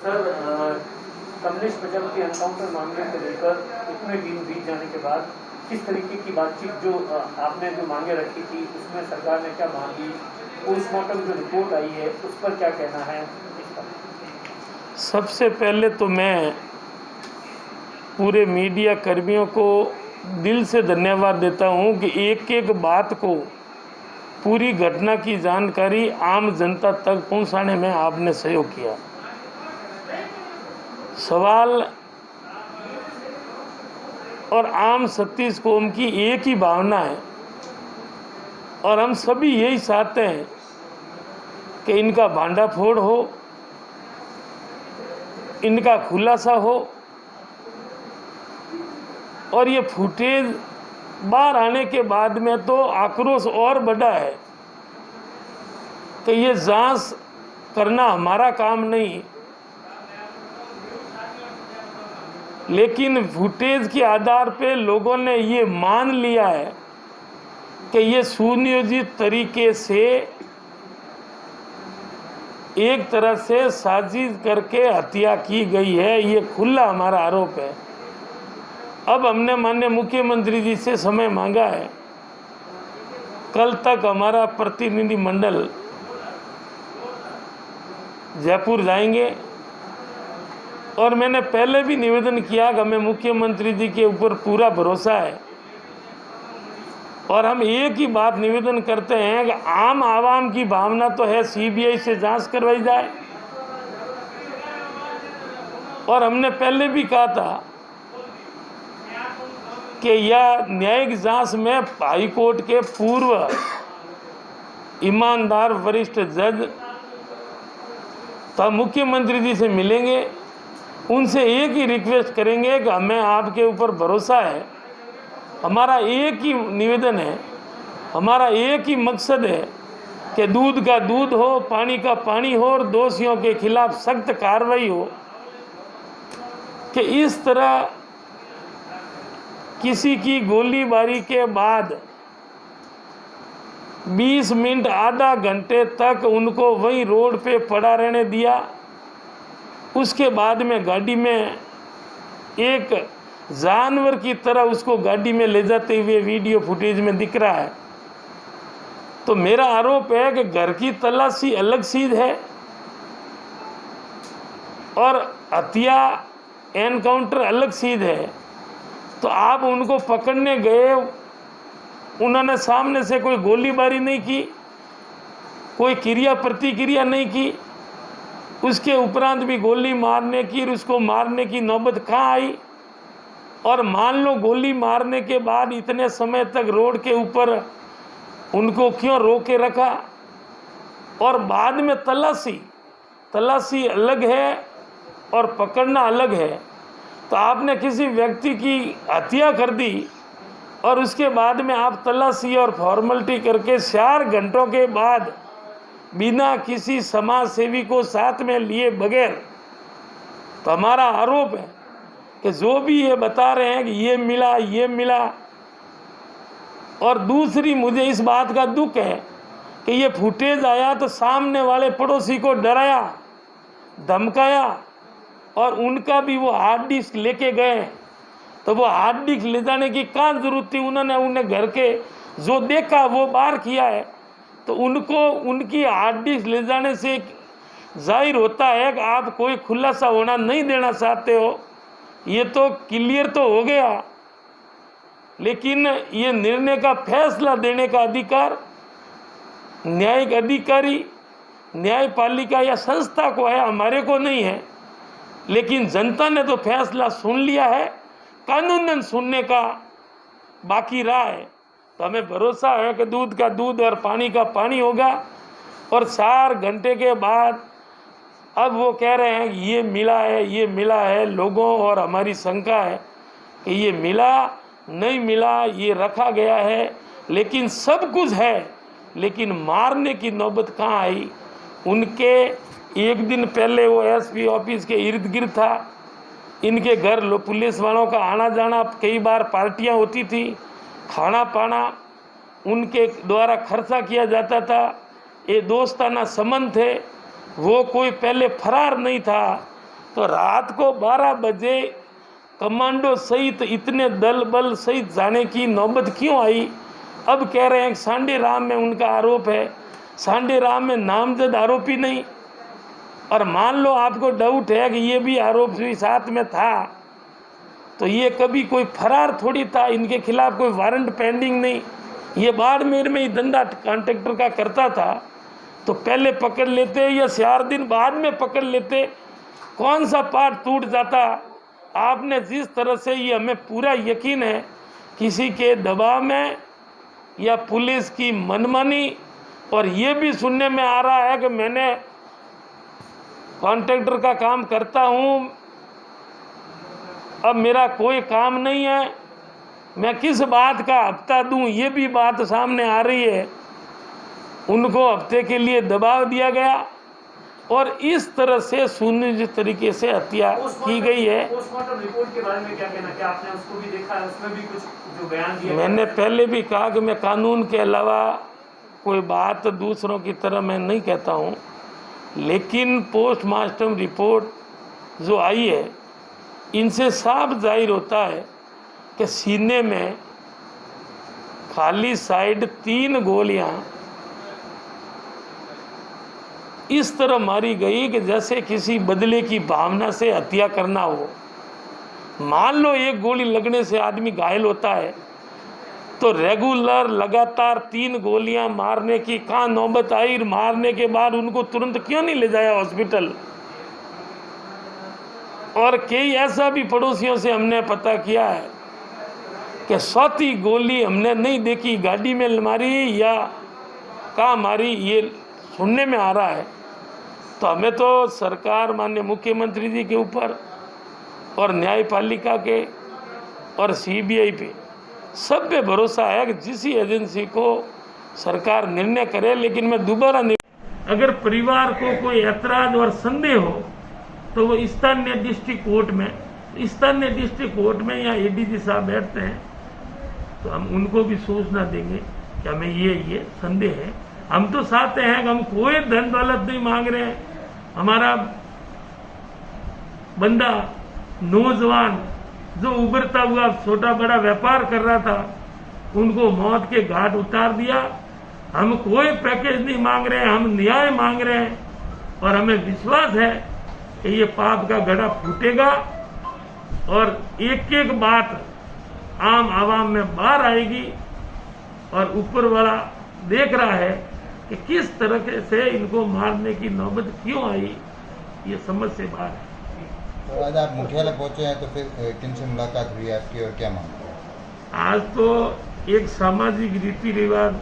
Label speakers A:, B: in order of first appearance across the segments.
A: Sir, Kamlesh Prajapati encounter मामले को लेकर इतने दिन बीत जाने के बाद किस तरीके की बातचीत जो आपने जो मांगे रखी थी उसमें सरकार ने क्या मांगी, पोस्टमार्टम जो रिपोर्ट आई है उस पर क्या कहना है इसका?
B: सबसे पहले तो मैं पूरे मीडिया कर्मियों को दिल से धन्यवाद देता हूं कि एक एक बात को, पूरी घटना की जानकारी आम जनता तक पहुंचाने में आपने सहयोग किया। सवाल और आम 36 कौम की एक ही भावना है और हम सभी यही चाहते हैं कि इनका भांडाफोड़ हो, इनका खुलासा हो और ये फुटेज बाहर आने के बाद में तो आक्रोश और बढ़ा है कि ये जांच करना हमारा काम नहीं, लेकिन फुटेज के आधार पे लोगों ने ये मान लिया है कि ये सुनियोजित तरीके से एक तरह से साजिश करके हत्या की गई है। ये खुला हमारा आरोप है। अब हमने माननीय मुख्यमंत्री जी से समय मांगा है। कल तक हमारा प्रतिनिधि मंडल जयपुर जाएंगे और मैंने पहले भी निवेदन किया कि हमें मुख्यमंत्री जी के ऊपर पूरा भरोसा है और हम एक ही बात निवेदन करते हैं कि आम आवाम की भावना तो है सीबीआई से जांच करवाई जाए। और हमने पहले भी कहा था कि यह न्यायिक जांच में हाई कोर्ट के पूर्व ईमानदार वरिष्ठ जज तो मुख्यमंत्री जी से मिलेंगे, उनसे एक ही रिक्वेस्ट करेंगे कि हमें आपके ऊपर भरोसा है। हमारा एक ही निवेदन है, हमारा एक ही मकसद है कि दूध का दूध हो, पानी का पानी हो और दोषियों के खिलाफ सख्त कार्रवाई हो। कि इस तरह किसी की गोलीबारी के बाद 20 मिनट आधा घंटे तक उनको वहीं रोड पे पड़ा रहने दिया, उसके बाद में गाड़ी में एक जानवर की तरह उसको गाड़ी में ले जाते हुए वीडियो फुटेज में दिख रहा है। तो मेरा आरोप है कि घर की तलाशी अलग चीज है और हत्या एनकाउंटर अलग चीज है। तो आप उनको पकड़ने गए, उन्होंने सामने से कोई गोलीबारी नहीं की, कोई क्रिया प्रतिक्रिया नहीं की, उसके उपरांत भी गोली मारने की और उसको मारने की नौबत कहाँ आई? और मान लो गोली मारने के बाद इतने समय तक रोड के ऊपर उनको क्यों रोके रखा? और बाद में तलाशी अलग है और पकड़ना अलग है। तो आपने किसी व्यक्ति की हत्या कर दी और उसके बाद में आप तलाशी और फॉर्मेलिटी करके 4 घंटों के बाद बिना किसी समाज सेवी को साथ में लिए बगैर, तो हमारा आरोप है कि जो भी ये बता रहे हैं कि ये मिला। और दूसरी मुझे इस बात का दुख है कि ये फुटेज आया तो सामने वाले पड़ोसी को डराया, धमकाया और उनका भी वो हार्ड डिस्क लेके गए। तो वो हार्ड डिस्क ले जाने की कहाँ जरूरत थी? उन्होंने उन्हें घर के जो देखा वो बाहर किया है। तो उनको उनकी हार्ड डिस्क ले जाने से जाहिर होता है कि आप कोई खुलासा होना नहीं देना चाहते हो। ये तो क्लियर तो हो गया, लेकिन ये निर्णय का फैसला देने का अधिकार न्यायिक अधिकारी, न्यायपालिका या संस्था को है, हमारे को नहीं है। लेकिन जनता ने तो फैसला सुन लिया है, कानूनन सुनने का बाकी रहा है। तो हमें भरोसा है कि दूध का दूध और पानी का पानी होगा। और 4 घंटे के बाद अब वो कह रहे हैं ये मिला है। लोगों और हमारी शंका है कि ये मिला नहीं मिला, ये रखा गया है, लेकिन सब कुछ है। लेकिन मारने की नौबत कहाँ आई? उनके एक दिन पहले वो एसपी ऑफिस के इर्द गिर्द था, इनके घर पुलिस वालों का आना जाना, कई बार पार्टियां होती थी, खाना पाना उनके द्वारा खर्चा किया जाता था। ये दोस्ताना संबंध थे। वो कोई पहले फरार नहीं था तो रात को 12 बजे कमांडो सहित इतने दल बल सहित जाने की नौबत क्यों आई? अब कह रहे हैं सांडे राम में उनका आरोप है, सांडे राम में नामजद आरोपी नहीं। और मान लो आपको डाउट है कि ये भी आरोपी साथ में था, तो ये कभी कोई फरार थोड़ी था, इनके खिलाफ कोई वारंट पेंडिंग नहीं। ये बाड़मेर में ही धंधा कॉन्ट्रैक्टर का करता था, तो पहले पकड़ लेते या 4 दिन बाद में पकड़ लेते, कौन सा पार्ट टूट जाता? आपने जिस तरह से, ये हमें पूरा यकीन है, किसी के दबाव में या पुलिस की मनमानी, और ये भी सुनने में आ रहा है कि मैंने कॉन्ट्रैक्टर का काम करता हूँ, अब मेरा कोई काम नहीं है, मैं किस बात का हफ्ता दूं, ये भी बात सामने आ रही है। उनको हफ्ते के लिए दबाव दिया गया और इस तरह से सुनियोजित तरीके से हत्या की गई है।
A: पोस्टमार्टम रिपोर्ट के बारे में क्या कहना, क्या आपने उसको भी देखा है? उसमें भी कुछ जो बयान दिया?
B: मैंने पहले भी कहा कि मैं कानून के अलावा कोई बात दूसरों की तरह मैं नहीं कहता हूँ, लेकिन पोस्टमार्टम रिपोर्ट जो आई है, इनसे साफ जाहिर होता है कि सीने में खाली साइड 3 गोलियां इस तरह मारी गई कि जैसे किसी बदले की भावना से हत्या करना हो। मान लो एक गोली लगने से आदमी घायल होता है, तो रेगुलर लगातार 3 गोलियां मारने की कहाँ नौबत आई? मारने के बाद उनको तुरंत क्यों नहीं ले जाया हॉस्पिटल? और कई ऐसा भी पड़ोसियों से हमने पता किया है कि 100 गोली हमने नहीं देखी, गाड़ी में मारी या कहाँ मारी, ये सुनने में आ रहा है। तो हमें तो सरकार, माननीय मुख्यमंत्री जी के ऊपर और न्यायपालिका के और सीबीआई पे, सब पे भरोसा है कि जिस एजेंसी को सरकार निर्णय करे। लेकिन मैं दोबारा, अगर परिवार को कोई ऐतराज और संदेह हो तो वो स्थानीय डिस्ट्रिक्ट कोर्ट में या एडीजी साहब बैठते हैं, तो हम उनको भी सूचना देंगे कि हमें ये संदेह है। हम तो चाहते हैं कि हम कोई धन दौलत नहीं मांग रहे हैं। हमारा बंदा नौजवान जो उभरता हुआ छोटा बड़ा व्यापार कर रहा था, उनको मौत के घाट उतार दिया। हम कोई पैकेज नहीं मांग रहे हैं, हम न्याय मांग रहे हैं, और हमें विश्वास है कि ये पाप का घड़ा फूटेगा और एक एक बात आम आवाम में बाहर आएगी। और ऊपर वाला देख रहा है कि किस तरह से इनको मारने की नौबत क्यों आई, ये समझ से बाहर है।
C: तो आज आप मुख्यालय पहुंचे हैं, तो फिर किनसे मुलाकात हुई आपकी और क्या मांग?
B: आज तो एक सामाजिक रीति रिवाज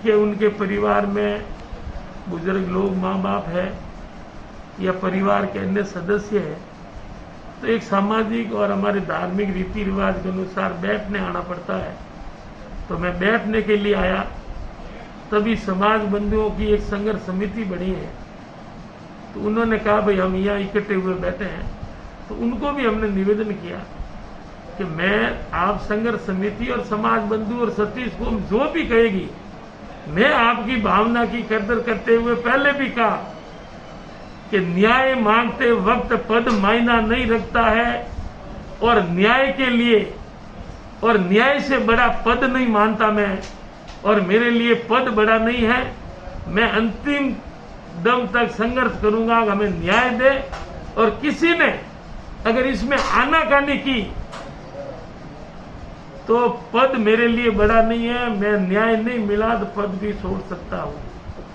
B: के उनके परिवार में बुजुर्ग लोग, माँ बाप है या परिवार के अन्य सदस्य है, तो एक सामाजिक और हमारे धार्मिक रीति रिवाज के अनुसार बैठने आना पड़ता है। तो मैं बैठने के लिए आया, तभी समाज बंधुओं की एक संघर्ष समिति बनी है, तो उन्होंने कहा भाई हम यहाँ इकट्ठे हुए बैठे हैं, तो उनको भी हमने निवेदन किया कि मैं, आप संघर्ष समिति और समाज बंधु और सतीश को जो भी कहेगी, मैं आपकी भावना की कदर करते हुए पहले भी कहा कि न्याय मांगते वक्त पद मायना नहीं रखता है, और न्याय के लिए और न्याय से बड़ा पद नहीं मानता मैं, और मेरे लिए पद बड़ा नहीं है। मैं अंतिम दम तक संघर्ष करूंगा, हमें न्याय दे। और किसी ने अगर इसमें आनाकानी की तो पद मेरे लिए बड़ा नहीं है, मैं न्याय नहीं मिला तो पद भी छोड़ सकता हूँ।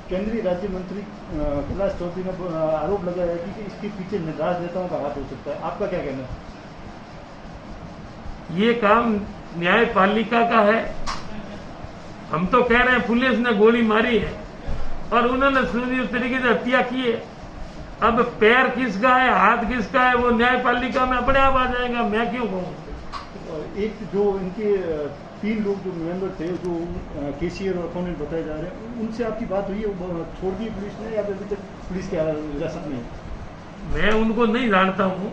D: केंद्रीय राज्य मंत्री कैलाश चौधरी ने आरोप लगाया है कि इसके पीछे राजनेताओं का हाथ हो सकता है, आपका क्या कहना है?
B: ये काम न्यायपालिका का है। हम तो कह रहे हैं पुलिस ने गोली मारी है और उन्होंने सुनियोजित तरीके से हत्या की है। अब पैर किसका है, हाथ किसका है, वो न्यायपालिका में अपने आप आ जाएगा, मैं क्यों कहूँ।
D: एक जो इनके 3 लोग जो मेंबर थे, जो कैशियर और अकाउंटेंट बताए जा रहे हैं, उनसे आपकी बात हुई है? वो छोड़ दी पुलिस ने या अभी तक पुलिस के हिरासत में?
B: मैं उनको नहीं जानता हूँ,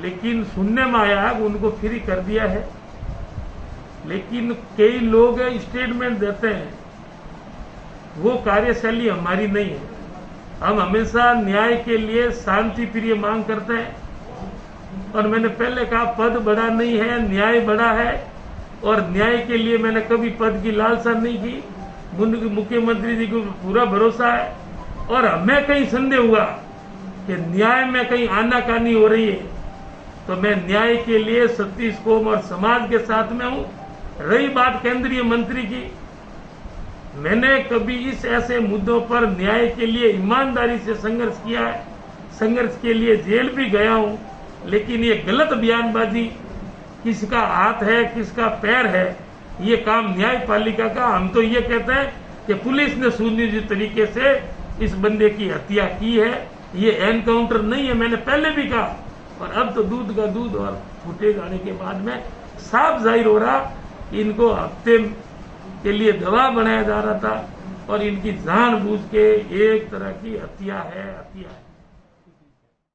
B: लेकिन सुनने में आया कि उनको फ्री कर दिया है। लेकिन कई लोग स्टेटमेंट देते हैं, वो कार्यशैली हमारी नहीं है। हम हमेशा न्याय के लिए शांति प्रिय मांग करते हैं और मैंने पहले कहा पद बड़ा नहीं है, न्याय बड़ा है और न्याय के लिए मैंने कभी पद की लालसा नहीं की। मुख्यमंत्री जी को पूरा भरोसा है और हमें कहीं संदेह हुआ कि न्याय में कहीं आनाकानी हो रही है तो मैं न्याय के लिए सतीश कौम और समाज के साथ में हूं। रही बात केंद्रीय मंत्री की, मैंने कभी इस ऐसे मुद्दों पर न्याय के लिए ईमानदारी से संघर्ष किया है, संघर्ष के लिए जेल भी गया हूं, लेकिन ये गलत बयानबाजी, किसका हाथ है किसका पैर है, ये काम न्यायपालिका का। हम तो ये कहते हैं कि पुलिस ने सुनियोजित तरीके से इस बंदे की हत्या की है, ये एनकाउंटर नहीं है, मैंने पहले भी कहा। और अब तो दूध का दूध और फुटेज आने के बाद में साफ जाहिर हो रहा कि इनको हत्या के लिए दबाव बनाया जा रहा था और इनकी जानबूझ के एक तरह की हत्या है।